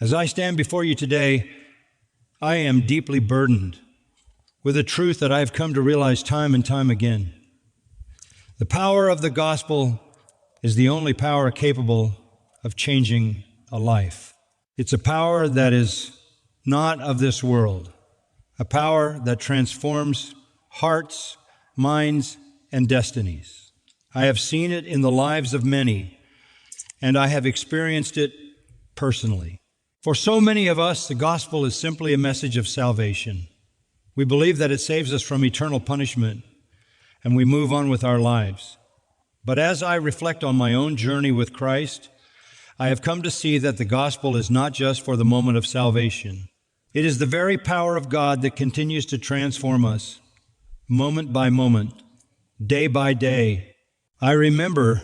As I stand before you today, I am deeply burdened with a truth that I have come to realize time and time again. The power of the gospel is the only power capable of changing a life. It's a power that is not of this world, a power that transforms hearts, minds, and destinies. I have seen it in the lives of many, and I have experienced it personally. For so many of us, the gospel is simply a message of salvation. We believe that it saves us from eternal punishment, and we move on with our lives. But as I reflect on my own journey with Christ, I have come to see that the gospel is not just for the moment of salvation. It is the very power of God that continues to transform us, moment by moment, day by day. I remember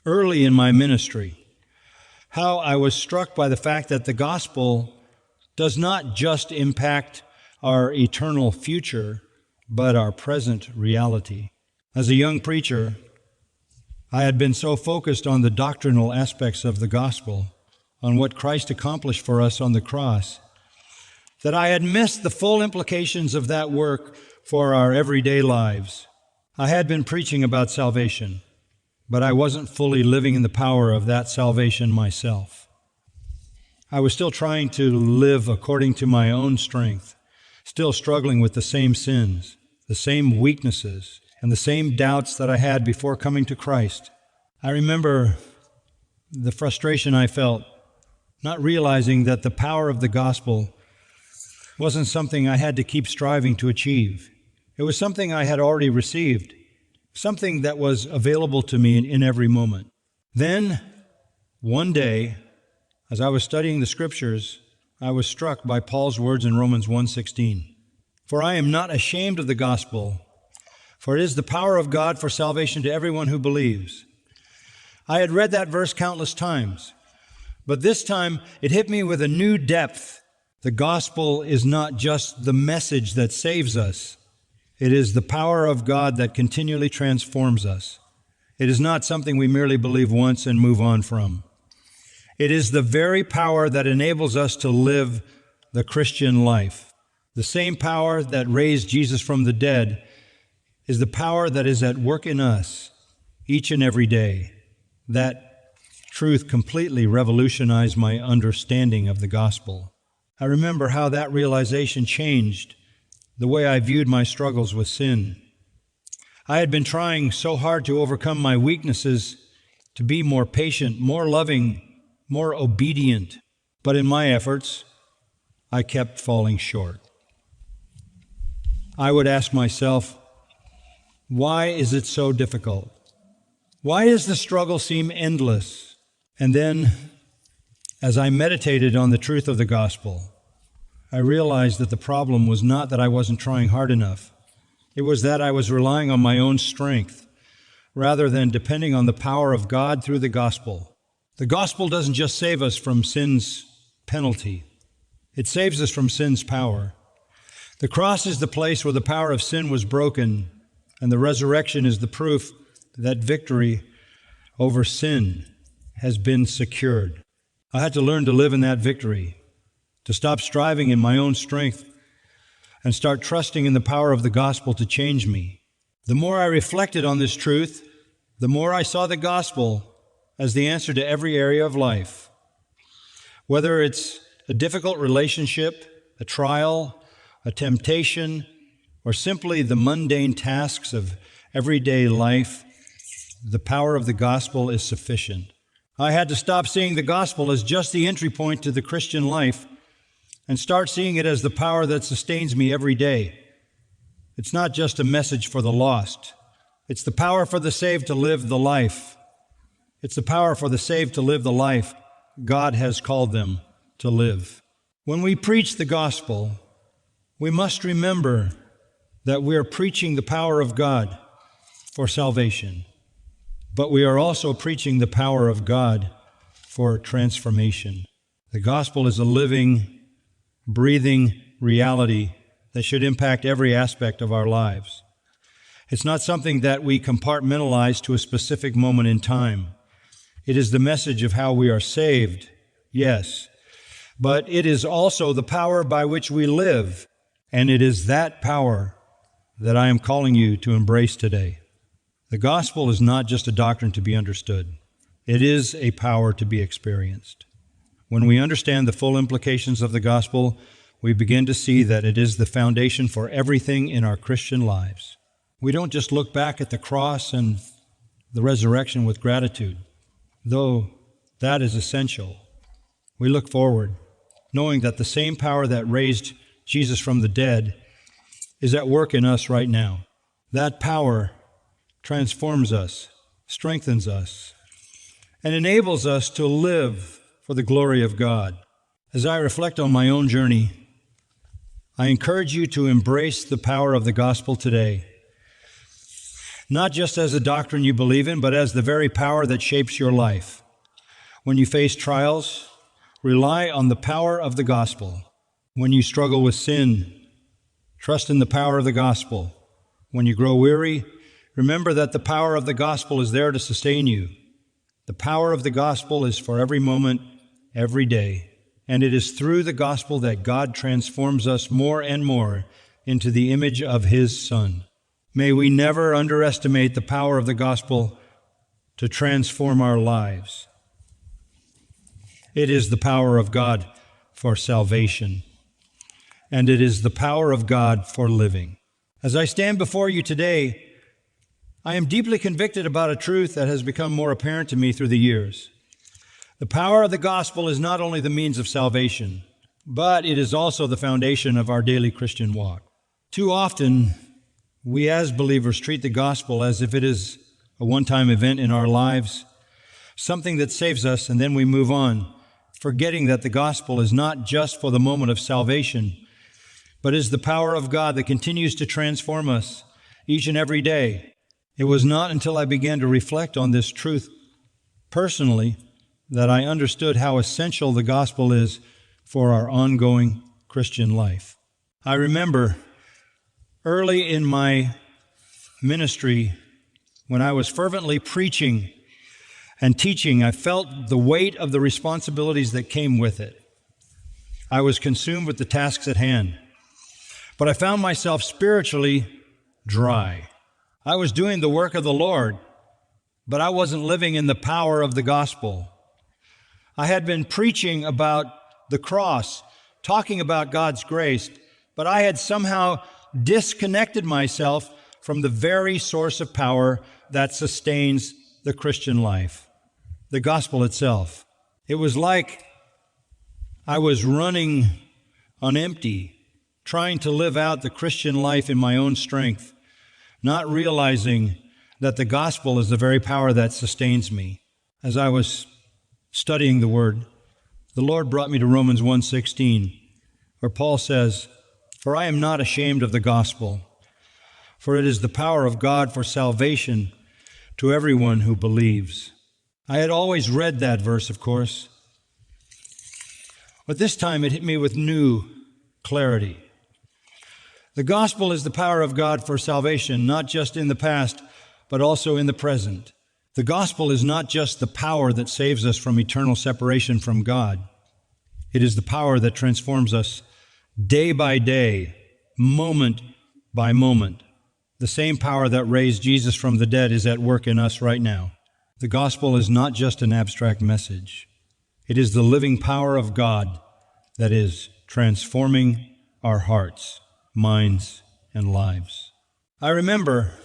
early in my ministry how I was struck by the fact that the gospel does not just impact our eternal future, but our present reality. As a young preacher, I had been so focused on the doctrinal aspects of the gospel, on what Christ accomplished for us on the cross, that I had missed the full implications of that work for our everyday lives. I had been preaching about salvation, but I wasn't fully living in the power of that salvation myself. I was still trying to live according to my own strength, still struggling with the same sins, the same weaknesses, and the same doubts that I had before coming to Christ. I remember the frustration I felt, not realizing that the power of the gospel wasn't something I had to keep striving to achieve. It was something I had already received, something that was available to me in every moment. Then, one day, as I was studying the Scriptures, I was struck by Paul's words in Romans 1:16. For I am not ashamed of the gospel, for it is the power of God for salvation to everyone who believes. I had read that verse countless times, but this time it hit me with a new depth. The gospel is not just the message that saves us. It is the power of God that continually transforms us. It is not something we merely believe once and move on from. It is the very power that enables us to live the Christian life. The same power that raised Jesus from the dead is the power that is at work in us each and every day. That truth completely revolutionized my understanding of the gospel. I remember how that realization changed the way I viewed my struggles with sin. I had been trying so hard to overcome my weaknesses, to be more patient, more loving, more obedient, but in my efforts, I kept falling short. I would ask myself, why is it so difficult? Why does the struggle seem endless? And then, as I meditated on the truth of the gospel, I realized that the problem was not that I wasn't trying hard enough. It was that I was relying on my own strength rather than depending on the power of God through the gospel. The gospel doesn't just save us from sin's penalty. It saves us from sin's power. The cross is the place where the power of sin was broken, and the resurrection is the proof that victory over sin has been secured. I had to learn to live in that victory, to stop striving in my own strength and start trusting in the power of the gospel to change me. The more I reflected on this truth, the more I saw the gospel as the answer to every area of life. Whether it's a difficult relationship, a trial, a temptation, or simply the mundane tasks of everyday life, the power of the gospel is sufficient. I had to stop seeing the gospel as just the entry point to the Christian life and start seeing it as the power that sustains me every day. It's not just a message for the lost. It's the power for the saved to live the life. It's the power for the saved to live the life God has called them to live. When we preach the gospel, we must remember that we are preaching the power of God for salvation, but we are also preaching the power of God for transformation. The gospel is a living, breathing reality that should impact every aspect of our lives. It's not something that we compartmentalize to a specific moment in time. It is the message of how we are saved, yes, but it is also the power by which we live, and it is that power that I am calling you to embrace today. The gospel is not just a doctrine to be understood. It is a power to be experienced. When we understand the full implications of the gospel, we begin to see that it is the foundation for everything in our Christian lives. We don't just look back at the cross and the resurrection with gratitude, though that is essential. We look forward, knowing that the same power that raised Jesus from the dead is at work in us right now. That power transforms us, strengthens us, and enables us to live for the glory of God. As I reflect on my own journey, I encourage you to embrace the power of the gospel today, not just as a doctrine you believe in, but as the very power that shapes your life. When you face trials, rely on the power of the gospel. When you struggle with sin, trust in the power of the gospel. When you grow weary, remember that the power of the gospel is there to sustain you. The power of the gospel is for every moment, every day, and it is through the gospel that God transforms us more and more into the image of His Son. May we never underestimate the power of the gospel to transform our lives. It is the power of God for salvation, and it is the power of God for living. As I stand before you today, I am deeply convicted about a truth that has become more apparent to me through the years. The power of the gospel is not only the means of salvation, but it is also the foundation of our daily Christian walk. Too often, we as believers treat the gospel as if it is a one-time event in our lives, something that saves us, and then we move on, forgetting that the gospel is not just for the moment of salvation, but is the power of God that continues to transform us each and every day. It was not until I began to reflect on this truth personally that I understood how essential the gospel is for our ongoing Christian life. I remember early in my ministry, when I was fervently preaching and teaching, I felt the weight of the responsibilities that came with it. I was consumed with the tasks at hand, but I found myself spiritually dry. I was doing the work of the Lord, but I wasn't living in the power of the gospel. I had been preaching about the cross, talking about God's grace, but I had somehow disconnected myself from the very source of power that sustains the Christian life, the gospel itself. It was like I was running on empty, trying to live out the Christian life in my own strength, not realizing that the gospel is the very power that sustains me. As I was studying the Word, the Lord brought me to Romans 1:16, where Paul says, "For I am not ashamed of the gospel, for it is the power of God for salvation to everyone who believes." I had always read that verse, of course, but this time it hit me with new clarity. The gospel is the power of God for salvation, not just in the past, but also in the present. The gospel is not just the power that saves us from eternal separation from God. It is the power that transforms us day by day, moment by moment. The same power that raised Jesus from the dead is at work in us right now. The gospel is not just an abstract message. It is the living power of God that is transforming our hearts, minds, and lives. I remember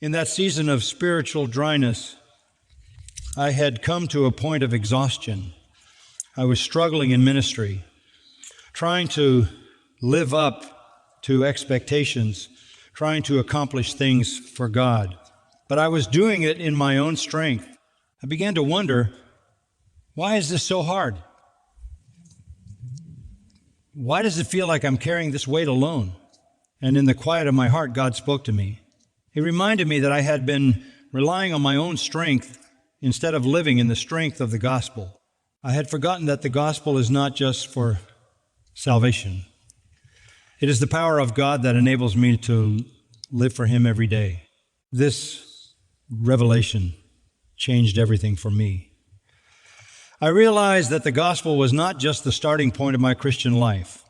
in that season of spiritual dryness, I had come to a point of exhaustion. I was struggling in ministry, trying to live up to expectations, trying to accomplish things for God. But I was doing it in my own strength. I began to wonder, why is this so hard? Why does it feel like I'm carrying this weight alone? And in the quiet of my heart, God spoke to me. He reminded me that I had been relying on my own strength instead of living in the strength of the gospel. I had forgotten that the gospel is not just for salvation. It is the power of God that enables me to live for Him every day. This revelation changed everything for me. I realized that the gospel was not just the starting point of my Christian life.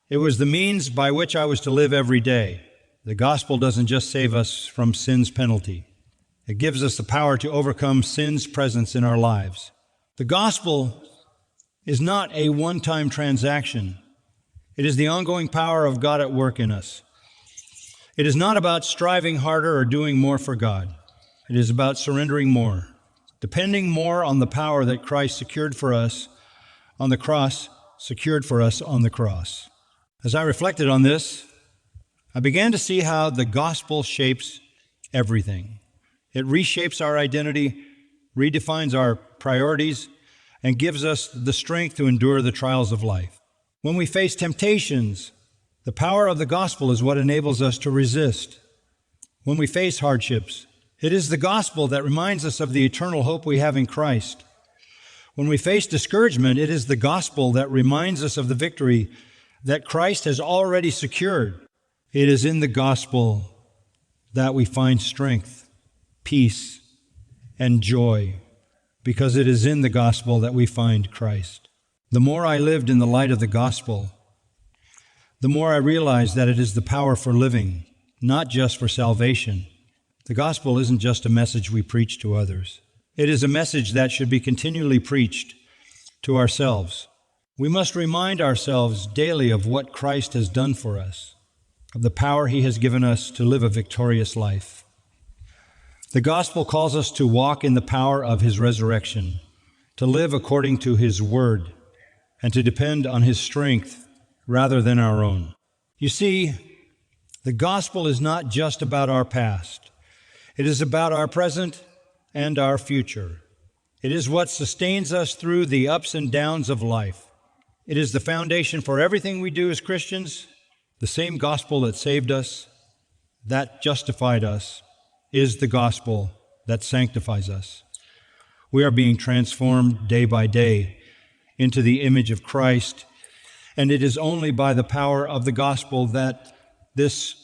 It was the means by which I was to live every day. The gospel doesn't just save us from sin's penalty. It gives us the power to overcome sin's presence in our lives. The gospel is not a one-time transaction. It is the ongoing power of God at work in us. It is not about striving harder or doing more for God. It is about surrendering more, depending more on the power that Christ secured for us on the cross. As I reflected on this, I began to see how the gospel shapes everything. It reshapes our identity, redefines our priorities, and gives us the strength to endure the trials of life. When we face temptations, the power of the gospel is what enables us to resist. When we face hardships, it is the gospel that reminds us of the eternal hope we have in Christ. When we face discouragement, it is the gospel that reminds us of the victory that Christ has already secured. It is in the gospel that we find strength, peace, and joy, because it is in the gospel that we find Christ. The more I lived in the light of the gospel, the more I realized that it is the power for living, not just for salvation. The gospel isn't just a message we preach to others. It is a message that should be continually preached to ourselves. We must remind ourselves daily of what Christ has done for us, of the power He has given us to live a victorious life. The gospel calls us to walk in the power of His resurrection, to live according to His word, and to depend on His strength rather than our own. You see, the gospel is not just about our past. It is about our present and our future. It is what sustains us through the ups and downs of life. It is the foundation for everything we do as Christians. The same gospel that saved us, that justified us, is the gospel that sanctifies us. We are being transformed day by day into the image of Christ, and it is only by the power of the gospel that this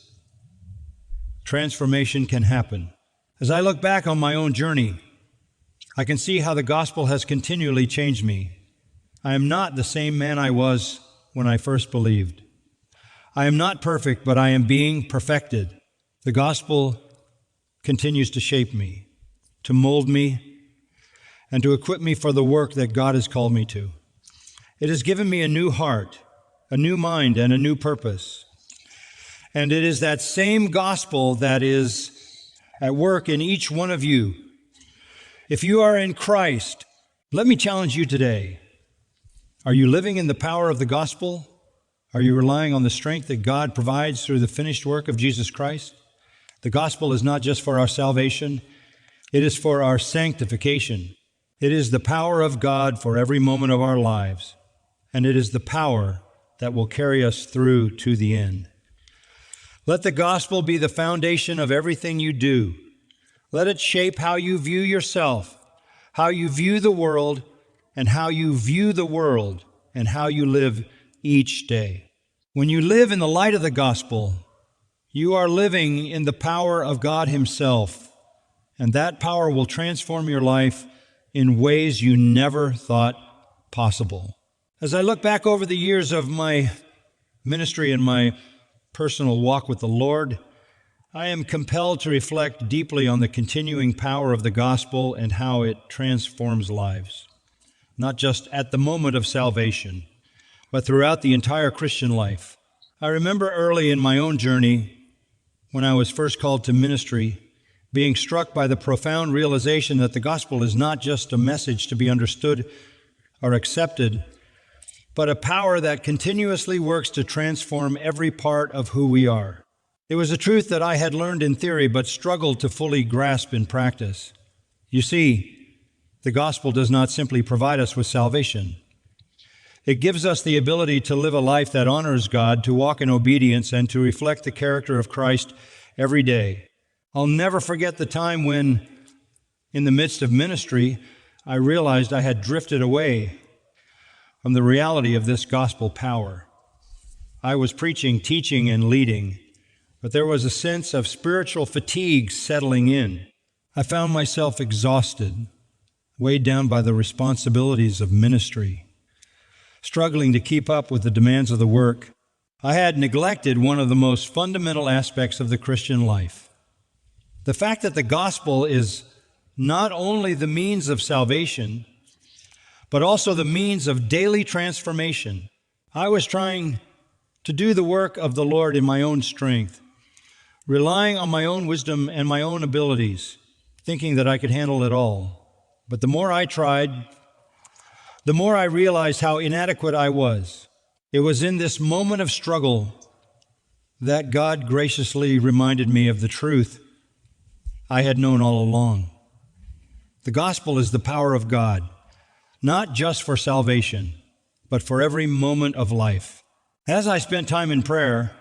transformation can happen. As I look back on my own journey, I can see how the gospel has continually changed me. I am not the same man I was when I first believed. I am not perfect, but I am being perfected. The gospel continues to shape me, to mold me, and to equip me for the work that God has called me to. It has given me a new heart, a new mind, and a new purpose. And it is that same gospel that is at work in each one of you. If you are in Christ, let me challenge you today. Are you living in the power of the gospel? Are you relying on the strength that God provides through the finished work of Jesus Christ? The gospel is not just for our salvation, it is for our sanctification. It is the power of God for every moment of our lives, and it is the power that will carry us through to the end. Let the gospel be the foundation of everything you do. Let it shape how you view yourself, how you view the world, and how you view the world, and how you live each day. When you live in the light of the gospel, you are living in the power of God Himself, and that power will transform your life in ways you never thought possible. As I look back over the years of my ministry and my personal walk with the Lord, I am compelled to reflect deeply on the continuing power of the gospel and how it transforms lives, not just at the moment of salvation, but throughout the entire Christian life. I remember early in my own journey, when I was first called to ministry, being struck by the profound realization that the gospel is not just a message to be understood or accepted, but a power that continuously works to transform every part of who we are. It was a truth that I had learned in theory but struggled to fully grasp in practice. You see, the gospel does not simply provide us with salvation. It gives us the ability to live a life that honors God, to walk in obedience, and to reflect the character of Christ every day. I'll never forget the time when, in the midst of ministry, I realized I had drifted away from the reality of this gospel power. I was preaching, teaching, and leading, but there was a sense of spiritual fatigue settling in. I found myself exhausted. weighed down by the responsibilities of ministry, struggling to keep up with the demands of the work, I had neglected one of the most fundamental aspects of the Christian life. The fact that the gospel is not only the means of salvation, but also the means of daily transformation. I was trying to do the work of the Lord in my own strength, relying on my own wisdom and my own abilities, thinking that I could handle it all. But the more I tried, the more I realized how inadequate I was. It was in this moment of struggle that God graciously reminded me of the truth I had known all along. The gospel is the power of God, not just for salvation, but for every moment of life. As I spent time in prayer,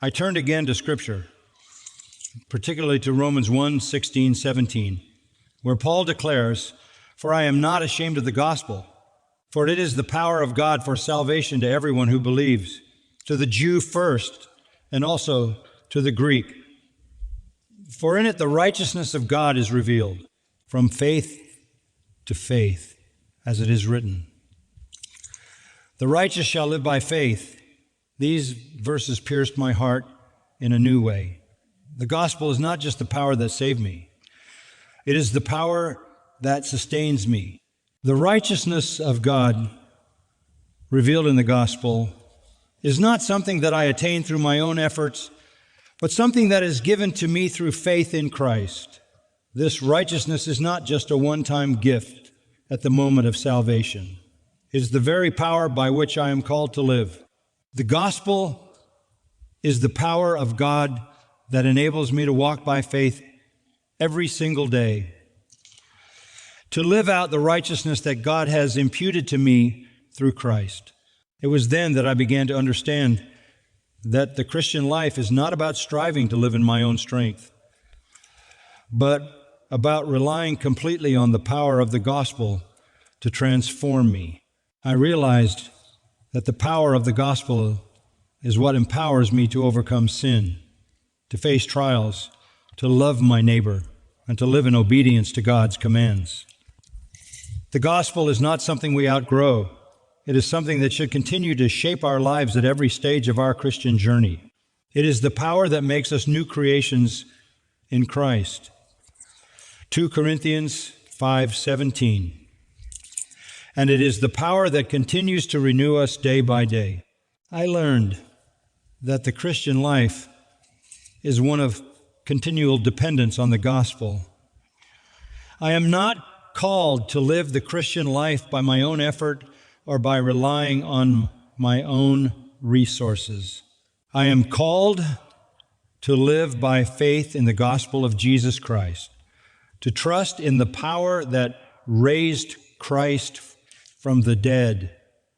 I turned again to Scripture, particularly to Romans 1:16-17, where Paul declares, "For I am not ashamed of the gospel, for it is the power of God for salvation to everyone who believes, to the Jew first, and also to the Greek. For in it the righteousness of God is revealed, from faith to faith, as it is written. The righteous shall live by faith." These verses pierced my heart in a new way. The gospel is not just the power that saved me. It is the power that sustains me. The righteousness of God revealed in the gospel is not something that I attain through my own efforts, but something that is given to me through faith in Christ. This righteousness is not just a one-time gift at the moment of salvation. It is the very power by which I am called to live. The gospel is the power of God that enables me to walk by faith every single day, to live out the righteousness that God has imputed to me through Christ. It was then that I began to understand that the Christian life is not about striving to live in my own strength, but about relying completely on the power of the gospel to transform me. I realized that the power of the gospel is what empowers me to overcome sin, to face trials, to love my neighbor, and to live in obedience to God's commands. The gospel is not something we outgrow. It is something that should continue to shape our lives at every stage of our Christian journey. It is the power that makes us new creations in Christ. 2 Corinthians 5:17. And it is the power that continues to renew us day by day. I learned that the Christian life is one of continual dependence on the gospel. I am not called to live the Christian life by my own effort or by relying on my own resources. I am called to live by faith in the gospel of Jesus Christ, to trust in the power that raised Christ from the dead,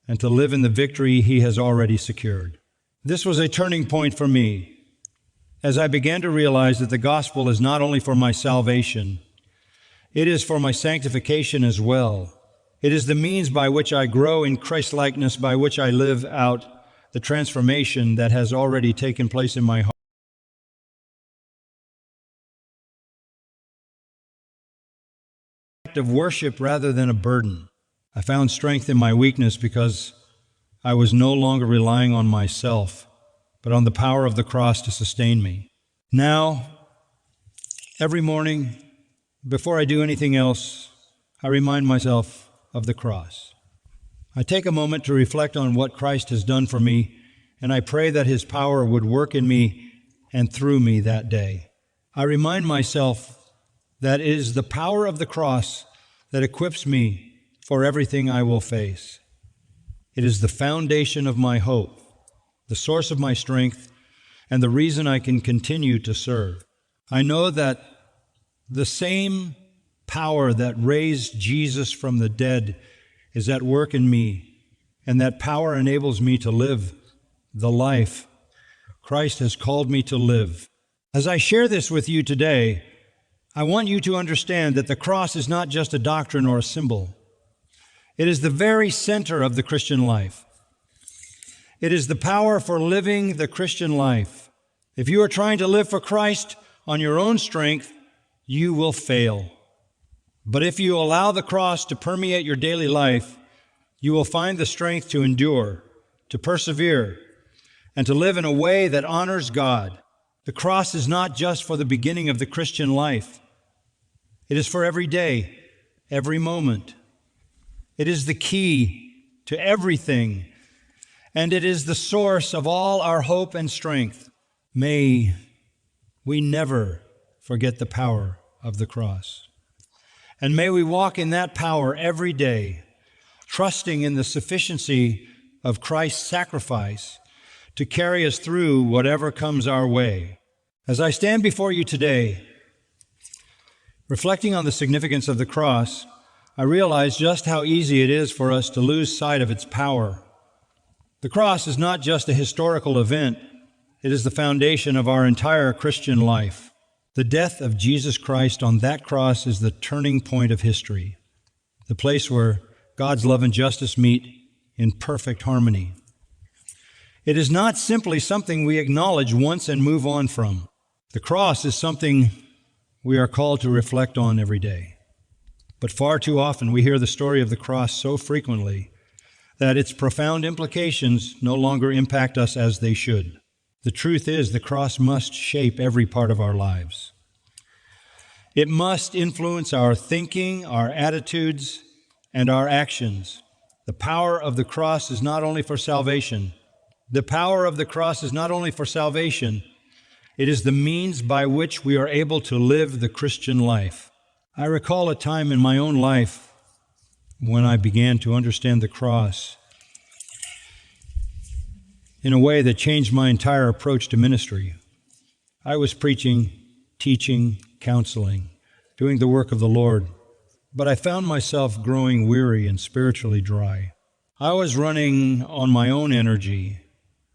and to live in the victory he has already secured. This was a turning point for me as I began to realize that the gospel is not only for my salvation, it is for my sanctification as well. It is the means by which I grow in Christ-likeness, by which I live out the transformation that has already taken place in my heart. Of worship rather than a burden. I found strength in my weakness because I was no longer relying on myself, but on the power of the cross to sustain me. Now, every morning, before I do anything else, I remind myself of the cross. I take a moment to reflect on what Christ has done for me, and I pray that his power would work in me and through me that day. I remind myself that it is the power of the cross that equips me for everything I will face. It is the foundation of my hope, the source of my strength, and the reason I can continue to serve. I know that the same power that raised Jesus from the dead is at work in me, and that power enables me to live the life Christ has called me to live. As I share this with you today, I want you to understand that the cross is not just a doctrine or a symbol. It is the very center of the Christian life. It is the power for living the Christian life. If you are trying to live for Christ on your own strength, you will fail. But if you allow the cross to permeate your daily life, you will find the strength to endure, to persevere, and to live in a way that honors God. The cross is not just for the beginning of the Christian life. It is for every day, every moment. It is the key to everything, and it is the source of all our hope and strength. May we never forget the power of the cross. And may we walk in that power every day, trusting in the sufficiency of Christ's sacrifice to carry us through whatever comes our way. As I stand before you today, reflecting on the significance of the cross, I realize just how easy it is for us to lose sight of its power. The cross is not just a historical event, it is the foundation of our entire Christian life. The death of Jesus Christ on that cross is the turning point of history, the place where God's love and justice meet in perfect harmony. It is not simply something we acknowledge once and move on from. The cross is something we are called to reflect on every day. But far too often we hear the story of the cross so frequently that its profound implications no longer impact us as they should. The truth is, the cross must shape every part of our lives. It must influence our thinking, our attitudes, and our actions. The power of the cross is not only for salvation. The power of the cross is not only for salvation, it is the means by which we are able to live the Christian life. I recall a time in my own life when I began to understand the cross in a way that changed my entire approach to ministry. I was preaching, teaching, counseling, doing the work of the Lord, but I found myself growing weary and spiritually dry. I was running on my own energy,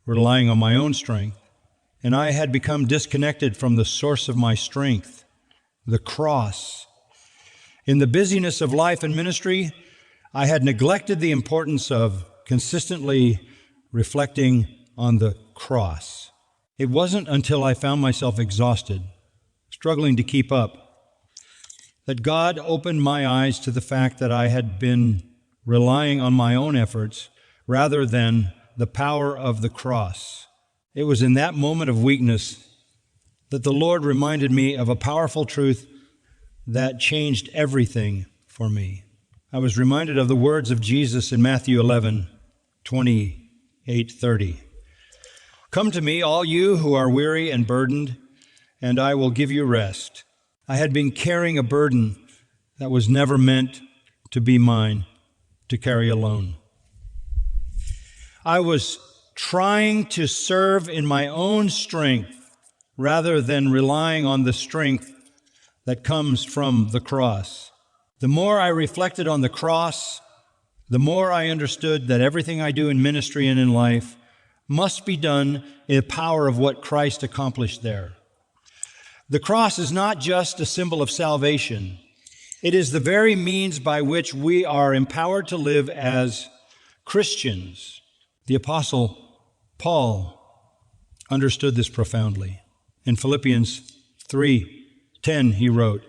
relying on my own strength, and I had become disconnected from the source of my strength, the cross. In the busyness of life and ministry, I had neglected the importance of consistently reflecting on the cross. It wasn't until I found myself exhausted, struggling to keep up, that God opened my eyes to the fact that I had been relying on my own efforts rather than the power of the cross. It was in that moment of weakness that the Lord reminded me of a powerful truth that changed everything for me. I was reminded of the words of Jesus in Matthew 11:28-30. "Come to me, all you who are weary and burdened, and I will give you rest." I had been carrying a burden that was never meant to be mine to carry alone. I was trying to serve in my own strength rather than relying on the strength that comes from the cross. The more I reflected on the cross, the more I understood that everything I do in ministry and in life must be done in the power of what Christ accomplished there. The cross is not just a symbol of salvation. It is the very means by which we are empowered to live as Christians. The Apostle Paul understood this profoundly. In Philippians 3:10, he wrote,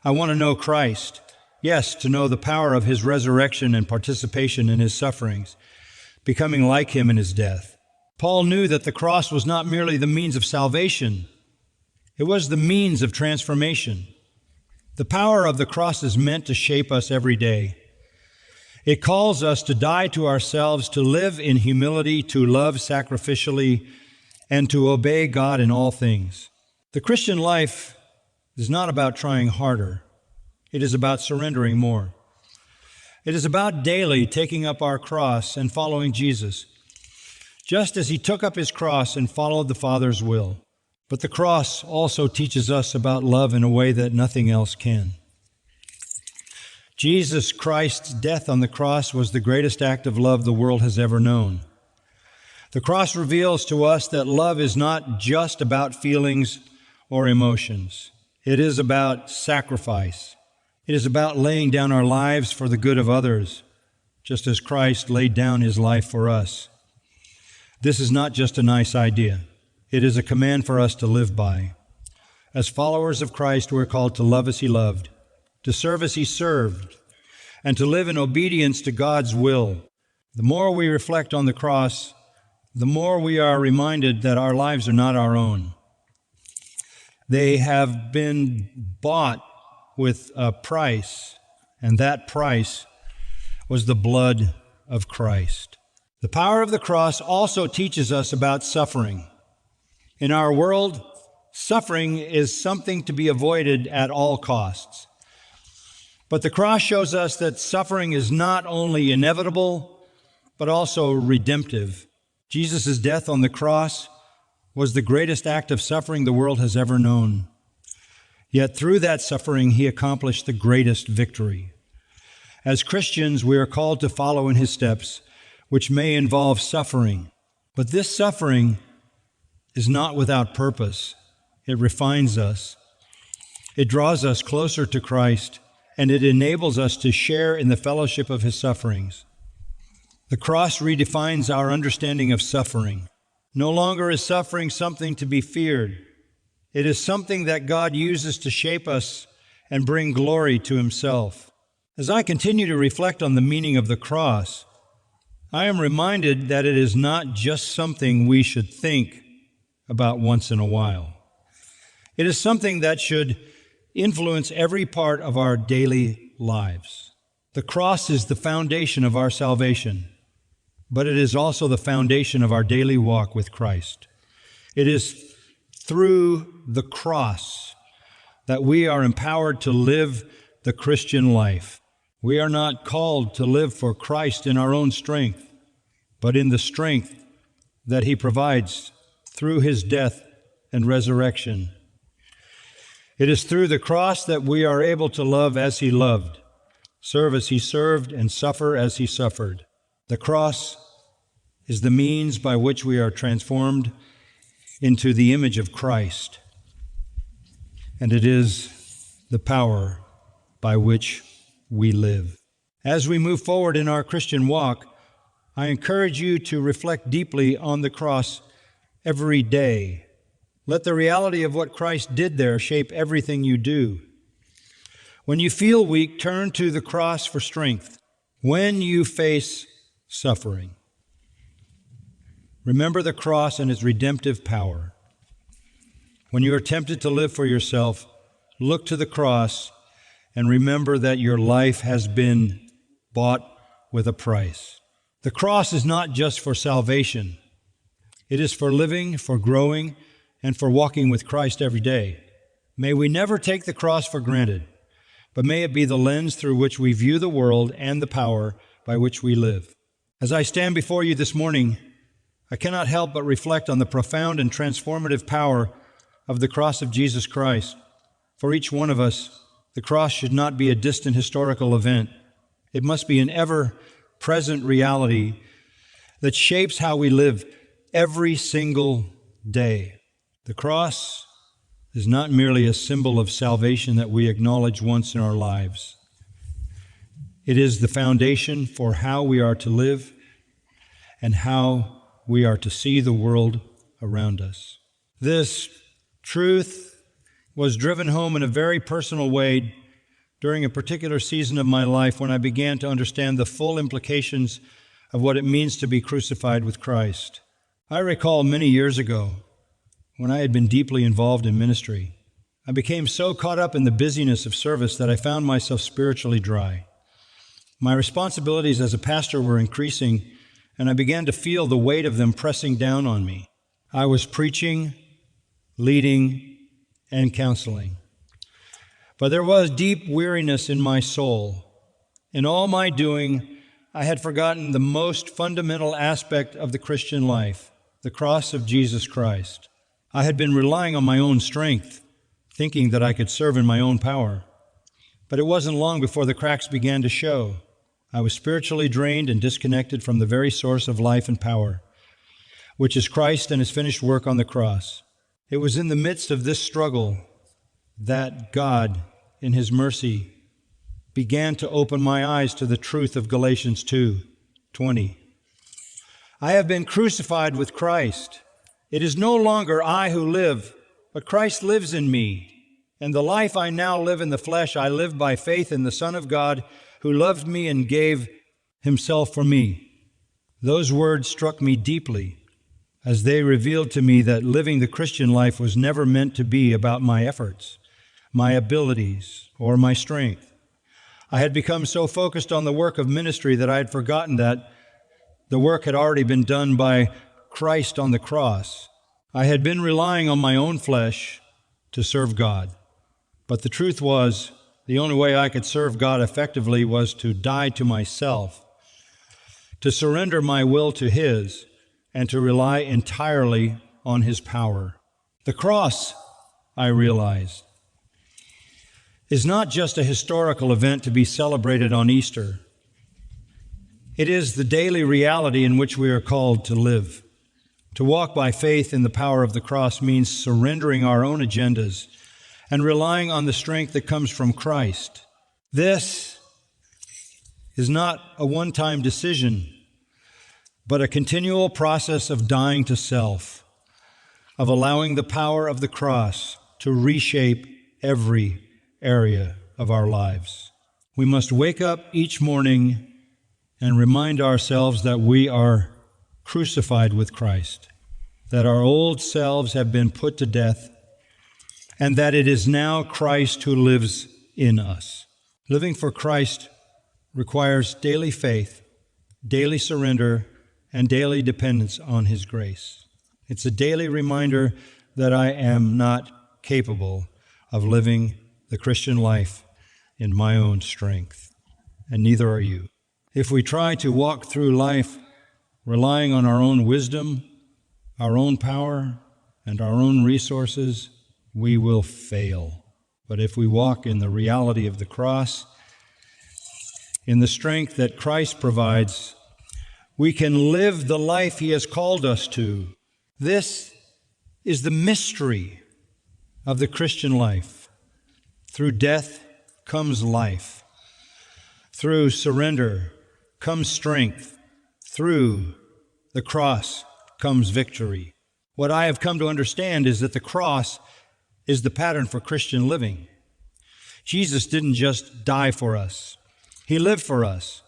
"I want to know Christ, yes, to know the power of his resurrection and participation in his sufferings, becoming like him in his death." Paul knew that the cross was not merely the means of salvation, it was the means of transformation. The power of the cross is meant to shape us every day. It calls us to die to ourselves, to live in humility, to love sacrificially, and to obey God in all things. The Christian life is not about trying harder. It is about surrendering more. It is about daily taking up our cross and following Jesus, just as he took up his cross and followed the Father's will. But the cross also teaches us about love in a way that nothing else can. Jesus Christ's death on the cross was the greatest act of love the world has ever known. The cross reveals to us that love is not just about feelings or emotions. It is about sacrifice. It is about laying down our lives for the good of others, just as Christ laid down his life for us. This is not just a nice idea. It is a command for us to live by. As followers of Christ, we're called to love as he loved, to serve as he served, and to live in obedience to God's will. The more we reflect on the cross, the more we are reminded that our lives are not our own. They have been bought with a price, and that price was the blood of Christ. The power of the cross also teaches us about suffering. In our world, suffering is something to be avoided at all costs. But the cross shows us that suffering is not only inevitable, but also redemptive. Jesus' death on the cross was the greatest act of suffering the world has ever known. Yet through that suffering, he accomplished the greatest victory. As Christians, we are called to follow in his steps, which may involve suffering. But this suffering is not without purpose. It refines us. It draws us closer to Christ, and it enables us to share in the fellowship of his sufferings. The cross redefines our understanding of suffering. No longer is suffering something to be feared. It is something that God uses to shape us and bring glory to himself. As I continue to reflect on the meaning of the cross, I am reminded that it is not just something we should think about once in a while. It is something that should influence every part of our daily lives. The cross is the foundation of our salvation, but it is also the foundation of our daily walk with Christ. It is through the cross that we are empowered to live the Christian life. We are not called to live for Christ in our own strength, but in the strength that he provides through his death and resurrection. It is through the cross that we are able to love as he loved, serve as he served, and suffer as he suffered. The cross is the means by which we are transformed into the image of Christ, and it is the power by which we live. As we move forward in our Christian walk, I encourage you to reflect deeply on the cross every day. Let the reality of what Christ did there shape everything you do. When you feel weak, turn to the cross for strength. When you face suffering, remember the cross and its redemptive power. When you are tempted to live for yourself, look to the cross and remember that your life has been bought with a price. The cross is not just for salvation. It is for living, for growing, and for walking with Christ every day. May we never take the cross for granted, but may it be the lens through which we view the world and the power by which we live. As I stand before you this morning, I cannot help but reflect on the profound and transformative power of the cross of Jesus Christ. For each one of us, the cross should not be a distant historical event. It must be an ever-present reality that shapes how we live every single day. The cross is not merely a symbol of salvation that we acknowledge once in our lives. It is the foundation for how we are to live and how we are to see the world around us. This truth was driven home in a very personal way during a particular season of my life when I began to understand the full implications of what it means to be crucified with Christ. I recall many years ago, when I had been deeply involved in ministry, I became so caught up in the busyness of service that I found myself spiritually dry. My responsibilities as a pastor were increasing, and I began to feel the weight of them pressing down on me. I was preaching, leading, and counseling. But there was deep weariness in my soul. In all my doing, I had forgotten the most fundamental aspect of the Christian life, the cross of Jesus Christ. I had been relying on my own strength, thinking that I could serve in my own power. But it wasn't long before the cracks began to show. I was spiritually drained and disconnected from the very source of life and power, which is Christ and his finished work on the cross. It was in the midst of this struggle that God, in his mercy, began to open my eyes to the truth of Galatians 2:20. I have been crucified with Christ. It is no longer I who live, but Christ lives in me. And the life I now live in the flesh, I live by faith in the Son of God, who loved me and gave himself for me. Those words struck me deeply, as they revealed to me that living the Christian life was never meant to be about my efforts, my abilities, or my strength. I had become so focused on the work of ministry that I had forgotten that the work had already been done by Christ on the cross. I had been relying on my own flesh to serve God. But the truth was, the only way I could serve God effectively was to die to myself, to surrender my will to His, and to rely entirely on His power. The cross, I realized, is not just a historical event to be celebrated on Easter. It is the daily reality in which we are called to live. To walk by faith in the power of the cross means surrendering our own agendas and relying on the strength that comes from Christ. This is not a one-time decision, but a continual process of dying to self, of allowing the power of the cross to reshape every area of our lives. We must wake up each morning and remind ourselves that we are crucified with Christ, that our old selves have been put to death, and that it is now Christ who lives in us. Living for Christ requires daily faith, daily surrender, and daily dependence on His grace. It's a daily reminder that I am not capable of living the Christian life in my own strength, and neither are you. If we try to walk through life relying on our own wisdom, our own power, and our own resources, we will fail. But if we walk in the reality of the cross, in the strength that Christ provides, we can live the life He has called us to. This is the mystery of the Christian life. Through death comes life. Through surrender comes strength. Through the cross comes victory. What I have come to understand is that the cross is the pattern for Christian living. Jesus didn't just die for us. He lived for us.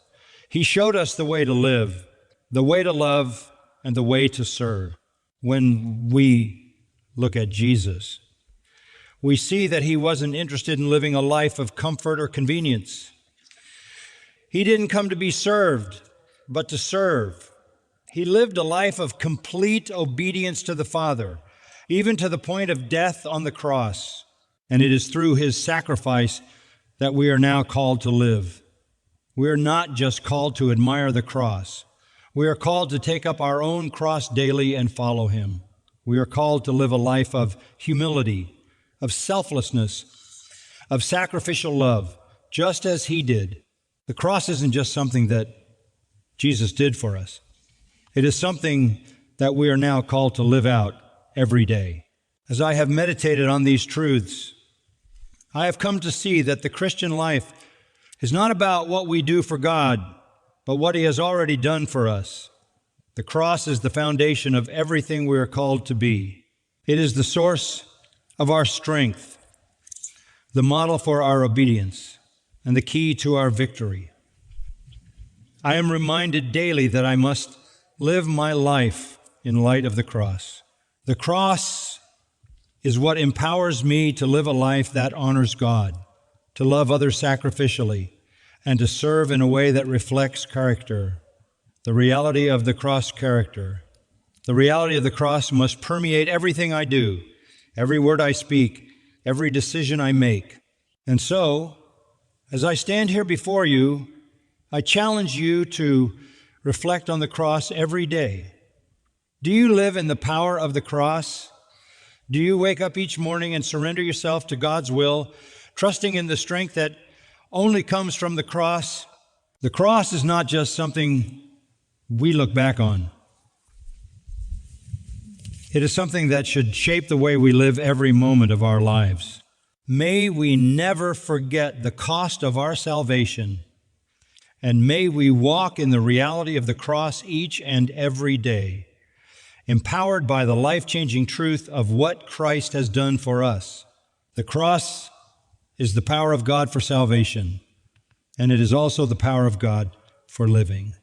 He showed us the way to live, the way to love, and the way to serve. When we look at Jesus, we see that He wasn't interested in living a life of comfort or convenience. He didn't come to be served, but to serve. He lived a life of complete obedience to the Father, even to the point of death on the cross. And it is through His sacrifice that we are now called to live. We are not just called to admire the cross. We are called to take up our own cross daily and follow Him. We are called to live a life of humility, of selflessness, of sacrificial love, just as He did. The cross isn't just something that Jesus did for us. It is something that we are now called to live out every day. As I have meditated on these truths, I have come to see that the Christian life is not about what we do for God, but what He has already done for us. The cross is the foundation of everything we are called to be. It is the source of our strength, the model for our obedience, and the key to our victory. I am reminded daily that I must live my life in light of the cross. The cross is what empowers me to live a life that honors God, to love others sacrificially, and to serve in a way that reflects character, the reality of the cross character. The reality of the cross must permeate everything I do, every word I speak, every decision I make. And so, as I stand here before you, I challenge you to reflect on the cross every day. Do you live in the power of the cross? Do you wake up each morning and surrender yourself to God's will, trusting in the strength that only comes from the cross? The cross is not just something we look back on. It is something that should shape the way we live every moment of our lives. May we never forget the cost of our salvation, and may we walk in the reality of the cross each and every day, empowered by the life-changing truth of what Christ has done for us. The cross is the power of God for salvation, and it is also the power of God for living.